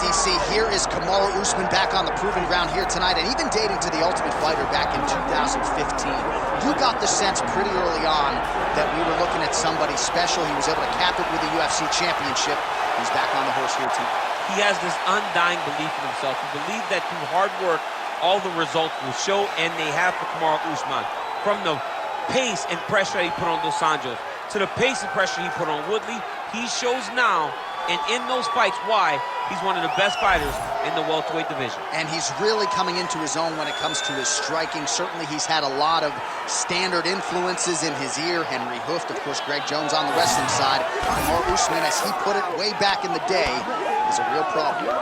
DC. Here is Kamaru Usman back on the proving ground here tonight, and even dating to the Ultimate Fighter back in 2015. You got the sense pretty early on that we were looking at somebody special. He was able to cap it with the UFC championship. He's back on the horse here tonight. He has this undying belief in himself. He believes that through hard work, all the results will show, and they have for Kamaru Usman. From the pace and pressure he put on Dos Anjos to the pace and pressure he put on Woodley, he shows now, and in those fights, why he's one of the best fighters in the welterweight division. And he's really coming into his own when it comes to his striking. Certainly he's had a lot of standard influences in his ear. Henry Hooft, of course, Greg Jones on the wrestling side. Kamaru Usman, as he put it way back in the day, is a real problem.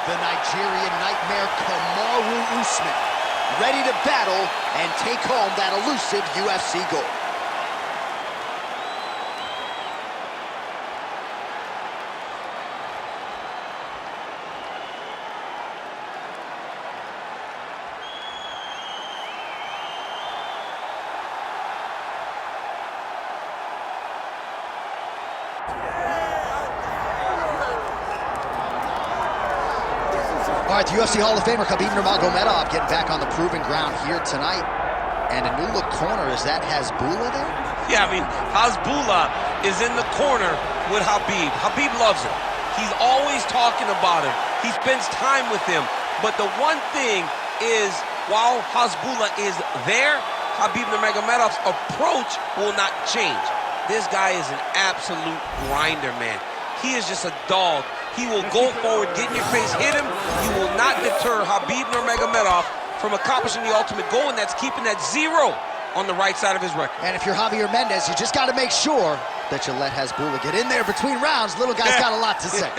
The Nigerian nightmare, Kamaru Usman, ready to battle and take home that elusive UFC gold. All right, the UFC Hall of Famer Khabib Nurmagomedov getting back on the proving ground here tonight. And a new look corner, is that Hasbulla there? Yeah, I mean, Hasbulla is in the corner with Khabib. Khabib loves him. He's always talking about him. He spends time with him. But the one thing is, while Hasbulla is there, Khabib Nurmagomedov's approach will not change. This guy is an absolute grinder, man. He is just a dog. He will go forward, get in your face, hit him. He will not deter Khabib Nurmagomedov from accomplishing the ultimate goal, and that's keeping that 0 on the right side of his record. And if you're Javier Mendez, you just got to make sure that you let Hasbulla get in there between rounds. Little guy's got a lot to say.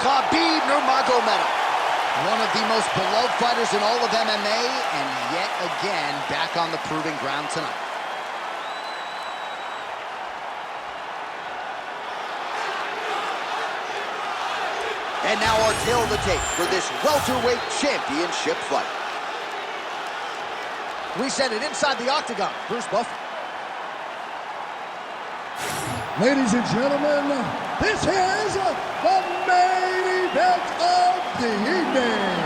Khabib Nurmagomedov, one of the most beloved fighters in all of MMA, and yet again back on the proving ground tonight. And now our tail of the tape for this welterweight championship fight. We send it inside the Octagon. Bruce Buffer. Ladies and gentlemen, this is the main event of the evening.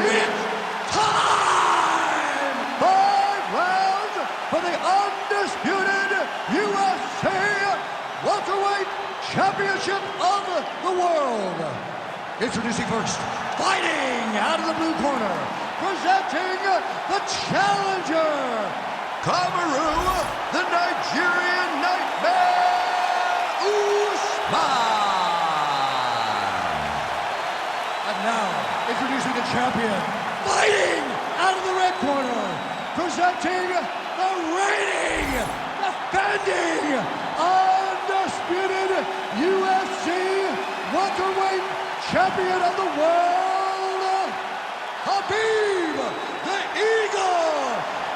It's time! 5 rounds for the undisputed UFC welterweight championship of the world. Introducing first, fighting out of the blue corner, presenting the challenger, Kamaru, the Nigerian nightmare, Usman. And now, introducing the champion, fighting out of the red corner, presenting the reigning, defending, undisputed UFC welterweight champion of the world, Khabib, the Eagle,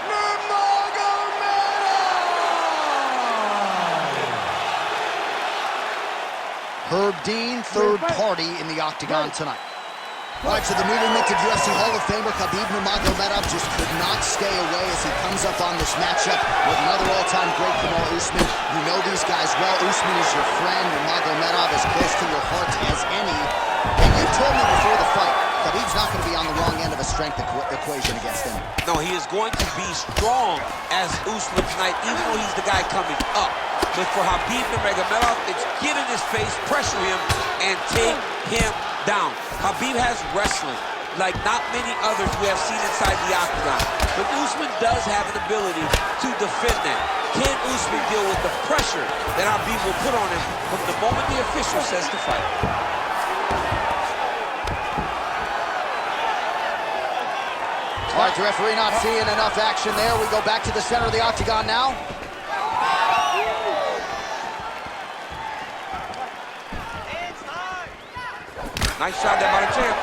Nurmagomedov. Herb Dean, third party in the Octagon tonight. All right, so the newly minted UFC Hall of Famer Khabib Nurmagomedov just could not stay away as he comes up on this matchup with another all-time great, Kamaru Usman. You know these guys well. Usman is your friend. Nurmagomedov is close to your heart as any. And you told me before the fight, Khabib's not going to be on the wrong end of a strength equation against him. No, he is going to be strong as Usman tonight, even though he's the guy coming up. But for Khabib Nurmagomedov, it's get in his face, pressure him, and take him down. Khabib has wrestling like not many others we have seen inside the Octagon. But Usman does have an ability to defend that. Can Usman deal with the pressure that Khabib will put on him from the moment the official says to fight? All right, the referee not seeing enough action there. We go back to the center of the Octagon now. Nice shot there by the champ.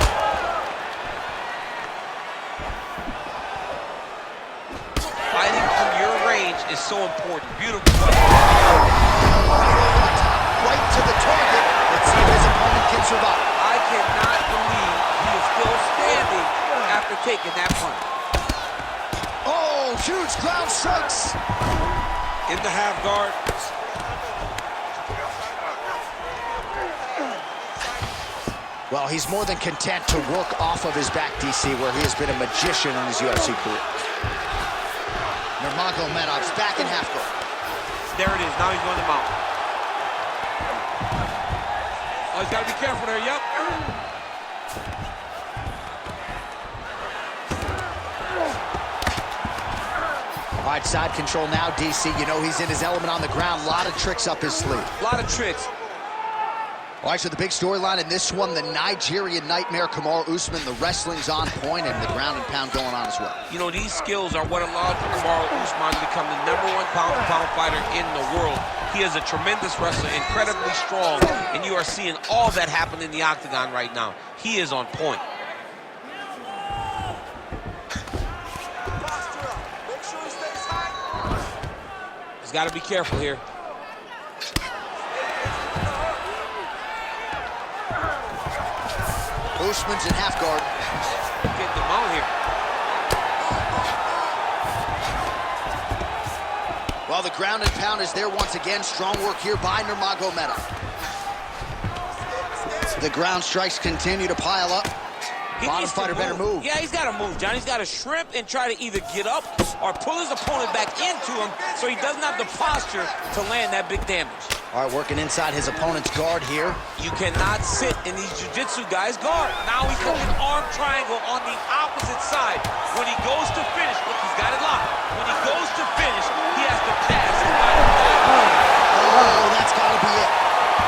is so important. Beautiful. Right to the target. Let's see if his opponent can survive. I cannot believe he is still standing after taking that punch. Oh, huge ground strikes. In the half guard. Well, he's more than content to work off of his back, DC, where he has been a magician in his UFC career. Nurmagomedov's back in half guard. There it is. Now he's going to mount. Oh, he's got to be careful there. Yep. All right, side control now, DC. You know he's in his element on the ground. A lot of tricks up his sleeve. A lot of tricks. All right, so the big storyline in this one, the Nigerian Nightmare, Kamaru Usman. The wrestling's on point and the ground and pound going on as well. You know, these skills are what allowed Kamaru Usman to become the #1 pound-for-pound fighter in the world. He is a tremendous wrestler, incredibly strong, and you are seeing all that happen in the Octagon right now. He is on point. He's got to be careful here. Usman's in half guard. Getting them out here. Well, the ground and pound is there once again. Strong work here by Nurmagomedov. The ground strikes continue to pile up. Bottom fighter better move. Yeah, he's got to move, John. He's got to shrimp and try to either get up or pull his opponent back into him so he doesn't have the posture to land that big damage. All right, working inside his opponent's guard here. You cannot sit in these jiu-jitsu guys' guard. Now he's looking arm triangle on the opposite side. When he goes to finish, look, he's got it locked. When he goes to finish, he has to pass his final blow. Oh, that's got to be it.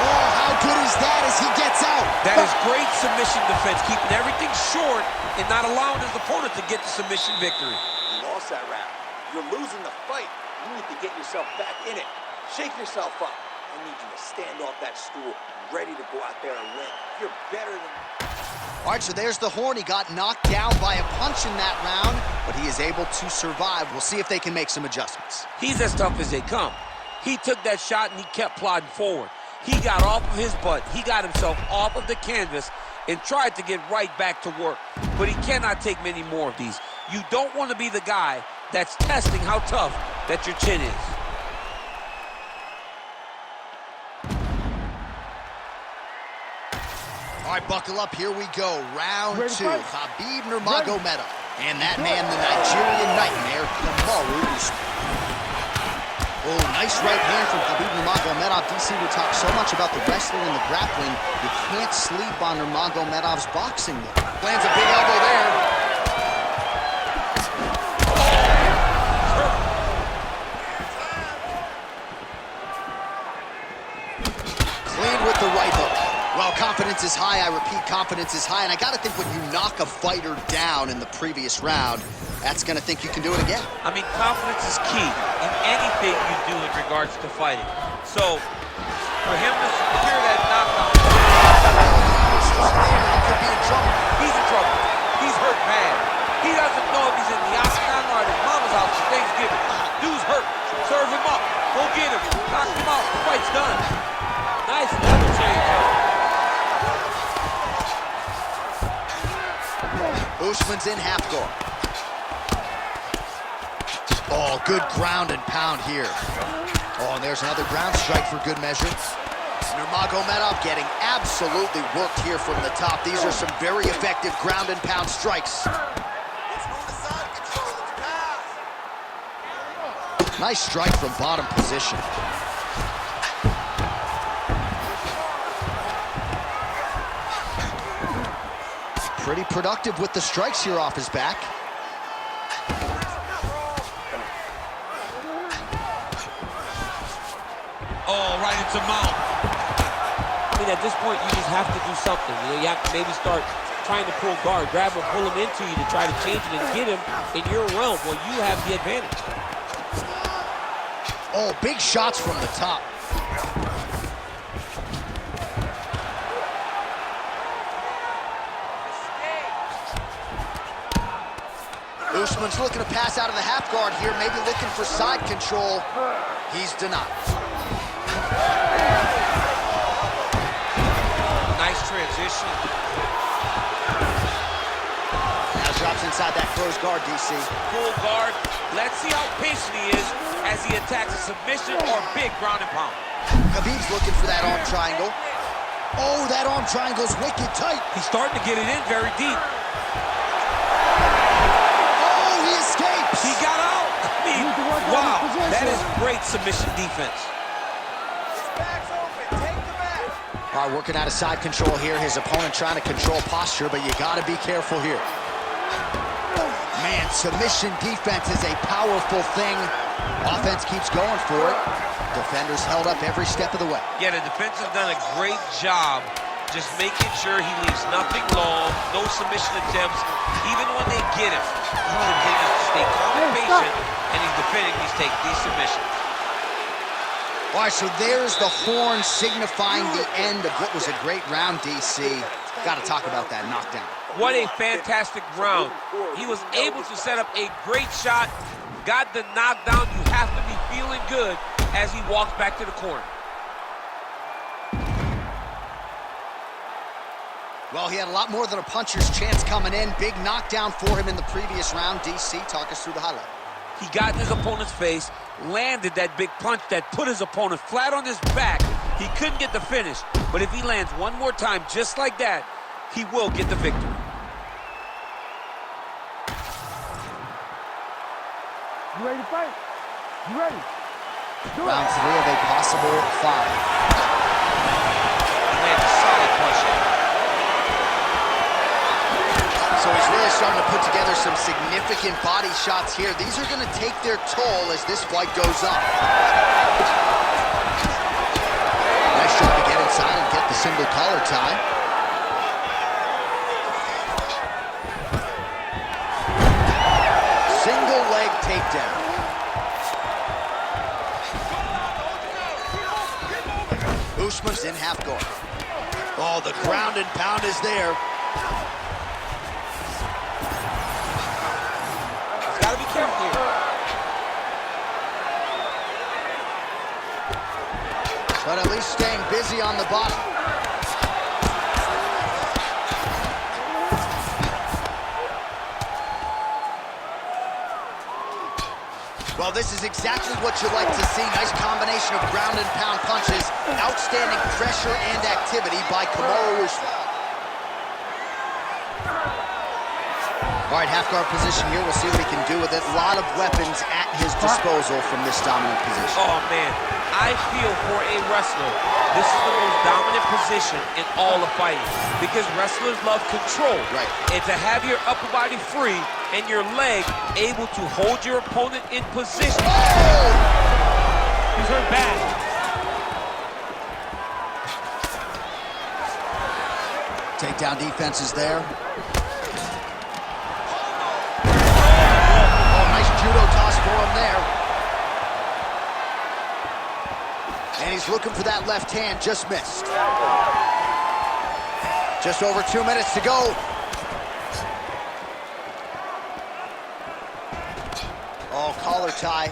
Oh, how good is that as he gets out? That is great submission defense, keeping everything short and not allowing his opponent to get the submission victory. You lost that round. You're losing the fight. You need to get yourself back in it. Shake yourself up. I need you to stand off that stool, ready to go out there and win. You're better than... All right, so there's the horn. He got knocked down by a punch in that round, but he is able to survive. We'll see if they can make some adjustments. He's as tough as they come. He took that shot and he kept plodding forward. He got off of his butt. He got himself off of the canvas and tried to get right back to work. But he cannot take many more of these. You don't want to be the guy that's testing how tough that your chin is. All right, buckle up. Here we go. Round two. Khabib Nurmagomedov. And that man, the Nigerian Nightmare, Kamaru Usman. Oh, nice right hand from Khabib Nurmagomedov. DC, we talk so much about the wrestling and the grappling. You can't sleep on Nurmagomedov's boxing. Lands a big elbow there. Clean with the right hook. Well, confidence is high. I repeat, confidence is high. And I got to think when you knock a fighter down in the previous round, that's going to think you can do it again. I mean, confidence is key in anything you do in regards to fighting. So, for him to secure that knockdown, he could be in trouble. he's in trouble. He's hurt bad. He doesn't know if he's in the Octagon or at his mama's house for Thanksgiving. Dude's hurt. Serve him up. Go get him. Knock him out. The fight's done. Nice level change. Usman's in half guard. Oh, good ground and pound here. Oh, and there's another ground strike for good measure. Nurmagomedov getting absolutely worked here from the top. These are some very effective ground and pound strikes. Nice strike from bottom position. Pretty productive with the strikes here off his back. Oh, right into mount. I mean, at this point, you just have to do something. You know, you have to maybe start trying to pull guard, grab him, pull him into you to try to change it and get him in your realm where you have the advantage. Oh, big shots from the top. Usman's looking to pass out of the half guard here, maybe looking for side control. He's denied. Nice transition. Now drops inside that closed guard, DC. Full guard. Let's see how patient he is as he attacks a submission or big ground and pound. Khabib's looking for that arm triangle. Oh, that arm triangle's wicked tight. He's starting to get it in very deep. Oh, he escapes. He got out. I mean, wow, that is great submission defense. All right, working out of side control here. His opponent trying to control posture, but you got to be careful here. Man, submission defense is a powerful thing. Offense keeps going for it. Defenders held up every step of the way. Yeah, the defense has done a great job just making sure he leaves nothing long, no submission attempts. Even when they get him, he continues to stay calm and patient, and he's defending these submissions. All right, so there's the horn signifying the end of what was a great round, DC. Got to talk about that knockdown. What a fantastic round. He was able to set up a great shot, got the knockdown. You have to be feeling good as he walks back to the corner. Well, he had a lot more than a puncher's chance coming in. Big knockdown for him in the previous round. DC, talk us through the highlight. He got in his opponent's face, landed that big punch that put his opponent flat on his back. He couldn't get the finish, but if he lands one more time just like that, he will get the victory. You ready to fight? You ready? Round 3 of a possible 5. Lands a solid punch. So he's really starting to put together some significant body shots here. These are going to take their toll as this fight goes on. Nice shot to get inside and get the single collar tie. Single leg takedown. Usman's in half guard. Oh, the ground and pound is there. Gotta be careful here. But at least staying busy on the bottom. Well, this is exactly what you like to see. Nice combination of ground and pound punches. Outstanding pressure and activity by Kamaru Usman. All right, half guard position here. We'll see what he can do with it. A lot of weapons at his disposal from this dominant position. Oh, man. I feel for a wrestler, this is the most dominant position in all of fighting because wrestlers love control. Right. And to have your upper body free and your leg able to hold your opponent in position. Oh! He's hurt bad. Takedown defense is there. Judo toss for him there. And he's looking for that left hand, just missed. Just over 2 minutes to go. Oh, collar tie.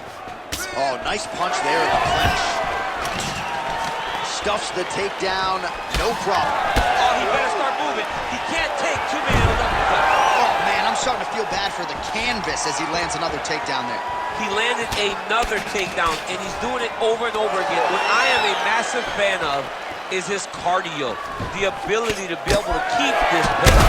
Oh, nice punch there in the clinch. Stuffs the takedown, no problem. Oh, he better start moving. He can't take too many of those uppercuts. I'm starting to feel bad for the canvas as he lands another takedown there. He landed another takedown, and he's doing it over and over again. What I am a massive fan of is his cardio, the ability to be able to keep this pace.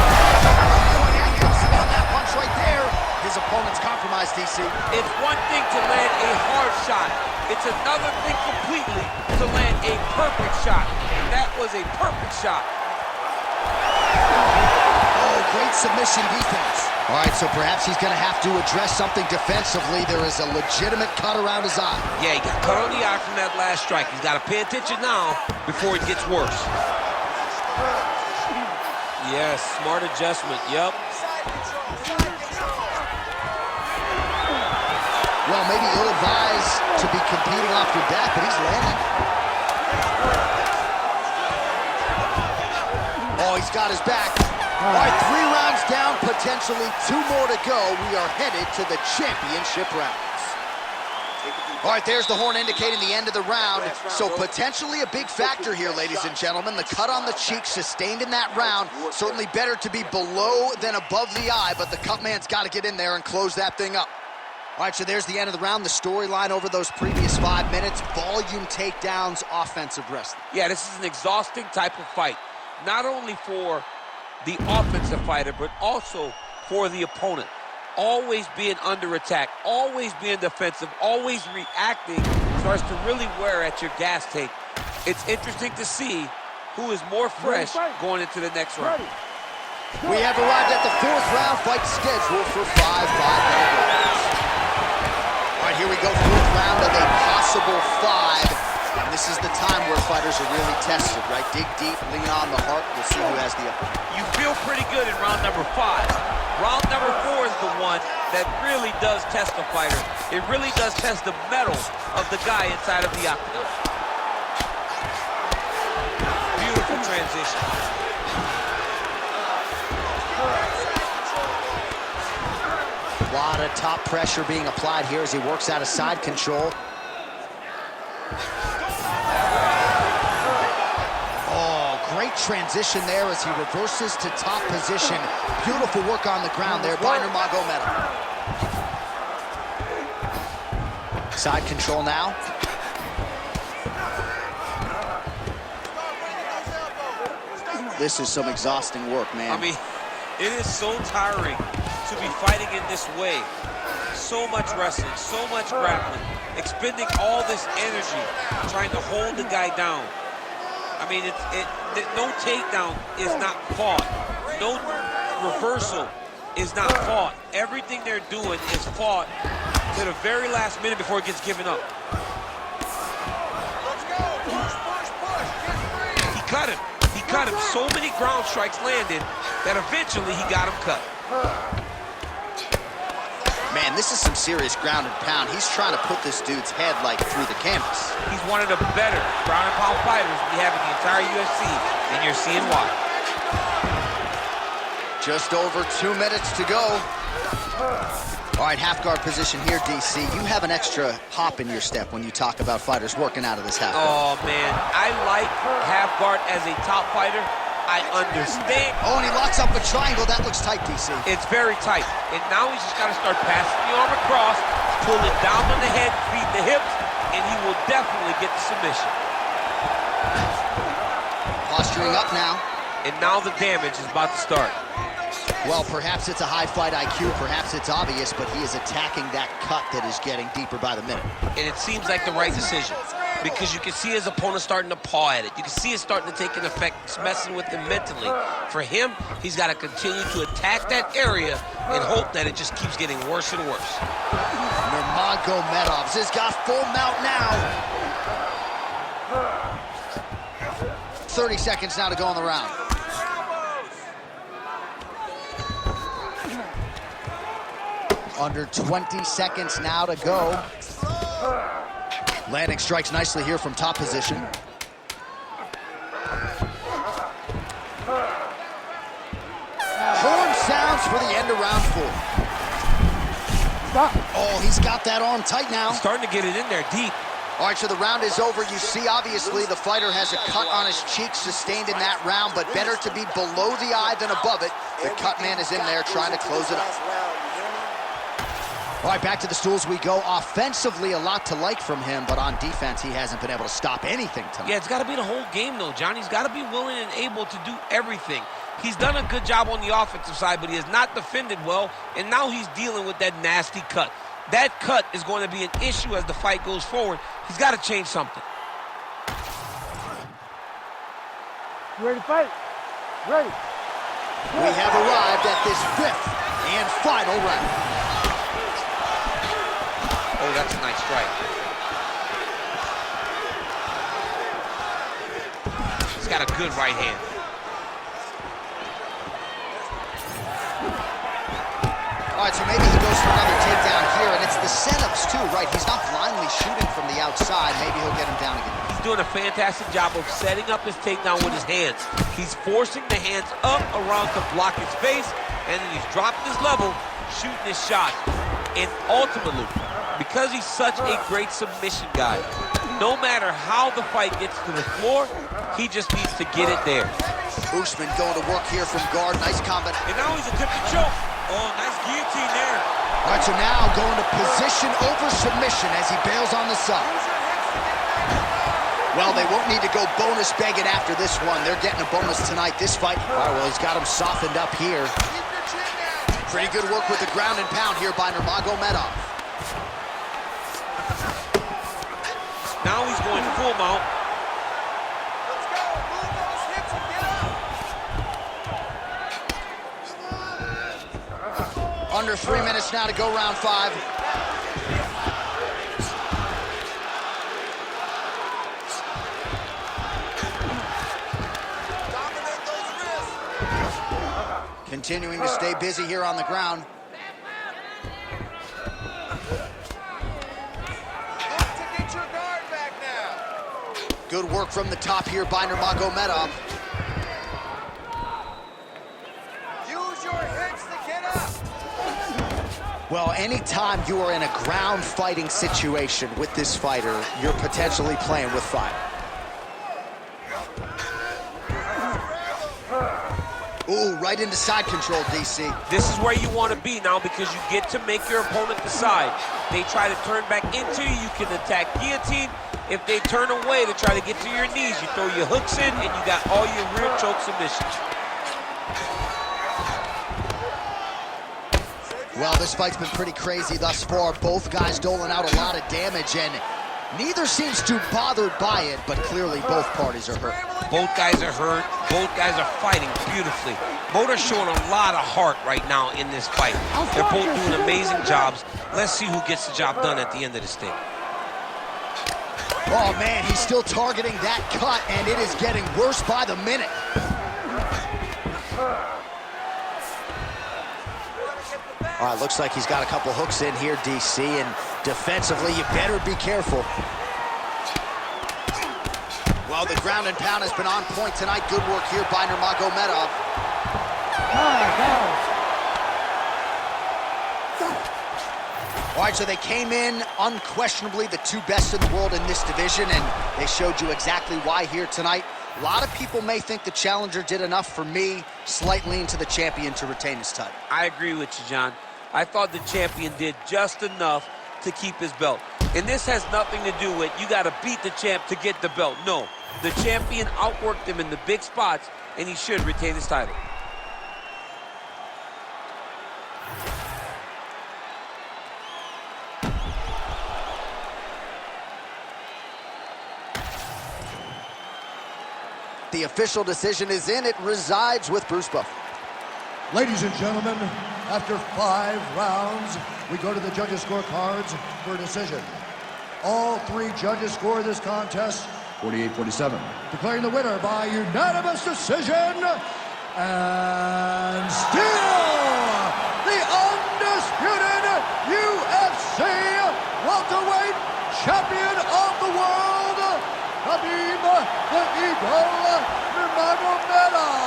On that punch right there, his opponent's compromised, DC. It's one thing to land a hard shot. It's another thing completely to land a perfect shot. And that was a perfect shot. Great submission defense. All right, so perhaps he's going to have to address something defensively. There is a legitimate cut around his eye. Yeah, he got cut on the eye from that last strike. He's got to pay attention now before it gets worse. Yes, smart adjustment, yep. Well, maybe ill-advised to be competing off your back, but he's landing. Oh, he's got his back. All right, 3 rounds down, potentially 2 more to go. We are headed to the championship rounds. All right, there's the horn indicating the end of the round. So potentially a big factor here, ladies and gentlemen. The cut on the cheek sustained in that round. Certainly better to be below than above the eye, but the cut man's got to get in there and close that thing up. All right, so there's the end of the round. The storyline over those previous 5 minutes, volume takedowns, offensive wrestling. Yeah, this is an exhausting type of fight. Not only for the offensive fighter, but also for the opponent. Always being under attack, always being defensive, always reacting starts to really wear at your gas tank. It's interesting to see who is more fresh going into the next round. We have arrived at the 4th round, fight scheduled for 5 5-minute rounds. All right, here we go, 4th round of a possible 5. And this is the time where fighters are really tested, right? Dig deep, lean on the heart. We'll see who has the upper. You feel pretty good in round number 5. Round number 4 is the one that really does test the fighter. It really does test the mettle of the guy inside of the octagon. Beautiful transition. A lot of top pressure being applied here as he works out of side control. Great transition there as he reverses to top position. Beautiful work on the ground there by Nurmagomedov. Side control now. This is some exhausting work, man. I mean, it is so tiring to be fighting in this way. So much wrestling, so much grappling, expending all this energy trying to hold the guy down. I mean, no takedown is not fought. No reversal is not fought. Everything they're doing is fought to the very last minute before it gets given up. Let's go. Push, push, push. Get free. He cut him. He cut him. So many ground strikes landed that eventually he got him cut. Man, this is some serious ground and pound. He's trying to put this dude's head, like, through the canvas. He's one of the better ground and pound fighters we have in the entire UFC, and you're seeing why. Just over 2 minutes to go. All right, half guard position here, DC. You have an extra hop in your step when you talk about fighters working out of this half guard. Oh, man, I like half guard as a top fighter. I understand. Oh, and he locks up a triangle. That looks tight, DC. It's very tight. And now he's just got to start passing the arm across, pull it down on the head, feed the hips, and he will definitely get the submission. Posturing up now. And now the damage is about to start. Well, perhaps it's a high fight IQ, perhaps it's obvious, but he is attacking that cut that is getting deeper by the minute. And it seems like the right decision, because you can see his opponent starting to paw at it. You can see it starting to take an effect. It's messing with him mentally. For him, he's got to continue to attack that area and hope that it just keeps getting worse and worse. Nurmagomedov has got full mount now. 30 seconds now to go in the round. Under 20 seconds now to go. Landing strikes nicely here from top position. Horn sounds for the end of round 4. Stop. Oh, he's got that arm tight now. He's starting to get it in there deep. All right, so the round is over. You see, obviously, the fighter has a cut on his cheek sustained in that round, but better to be below the eye than above it. The cut man is in there trying to close it up. All right, back to the stools we go. Offensively, a lot to like from him, but on defense, he hasn't been able to stop anything tonight. Yeah, it's got to be the whole game, though, John. He's got to be willing and able to do everything. He's done a good job on the offensive side, but he has not defended well, and now he's dealing with that nasty cut. That cut is going to be an issue as the fight goes forward. He's got to change something. You ready to fight? Ready. We have arrived at this 5th and final round. Oh, that's a nice strike. He's got a good right hand. All right, so maybe he goes for another takedown here, and it's the setups too, right? He's not blindly shooting from the outside. Maybe he'll get him down again. He's doing a fantastic job of setting up his takedown with his hands. He's forcing the hands up around to block his face, and then he's dropping his level, shooting his shots. And ultimately, because he's such a great submission guy, no matter how the fight gets to the floor, he just needs to get it there. Usman going to work here from guard. Nice combat. And now he's attempting choke. Oh, nice guillotine there. All right, so now going to position over submission as he bails on the sub. Well, they won't need to go bonus begging after this one. They're getting a bonus tonight, this fight. All right, well, he's got him softened up here. Pretty good work with the ground and pound here by Nurmagomedov. Now he's going full mount. Let's go. Move those hips and get up. Under 3 minutes now to go round 5. Dominate those wrists. Continuing to stay busy here on the ground. Look to get your guard back now. Good work from the top here by Nurmagomedov. Use your hips to get up. Well, anytime you are in a ground fighting situation with this fighter, you're potentially playing with fire. Ooh, right into side control, DC. This is where you want to be now because you get to make your opponent decide. They try to turn back into you, you can attack guillotine. If they turn away to try to get to your knees, you throw your hooks in and you got all your rear choke submissions. Well, this fight's been pretty crazy thus far. Both guys doling out a lot of damage, and neither seems too bothered by it, but clearly both parties are hurt. Both guys are hurt. Both guys are fighting beautifully. Both are showing a lot of heart right now in this fight. They're both doing amazing jobs. Let's see who gets the job done at the end of this thing. Oh, man, he's still targeting that cut, and it is getting worse by the minute. All right, looks like he's got a couple hooks in here, DC, and defensively, you better be careful. Well, the ground and pound has been on point tonight. Good work here by Nurmagomedov. All right, so they came in unquestionably the two best in the world in this division, and they showed you exactly why here tonight. A lot of people may think the challenger did enough. For me, slight lean to the champion to retain his title. I agree with you, John. I thought the champion did just enough to keep his belt. And this has nothing to do with you got to beat the champ to get the belt. No, the champion outworked him in the big spots, and he should retain his title. The official decision is in. It resides with Bruce Buffer. Ladies and gentlemen, after 5 rounds, we go to the judges' scorecards for a decision. All 3 judges score this contest 48-47. Declaring the winner by unanimous decision, and still the undisputed UFC welterweight champion of the world, Khabib the Eagle Nurmagomedov.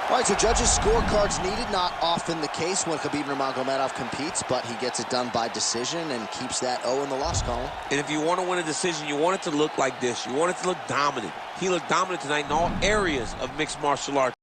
All right, so judges' scorecards needed. Not often the case when Khabib Nurmagomedov competes, but he gets it done by decision and keeps that O in the loss column. And if you want to win a decision, you want it to look like this. You want it to look dominant. He looked dominant tonight in all areas of mixed martial arts.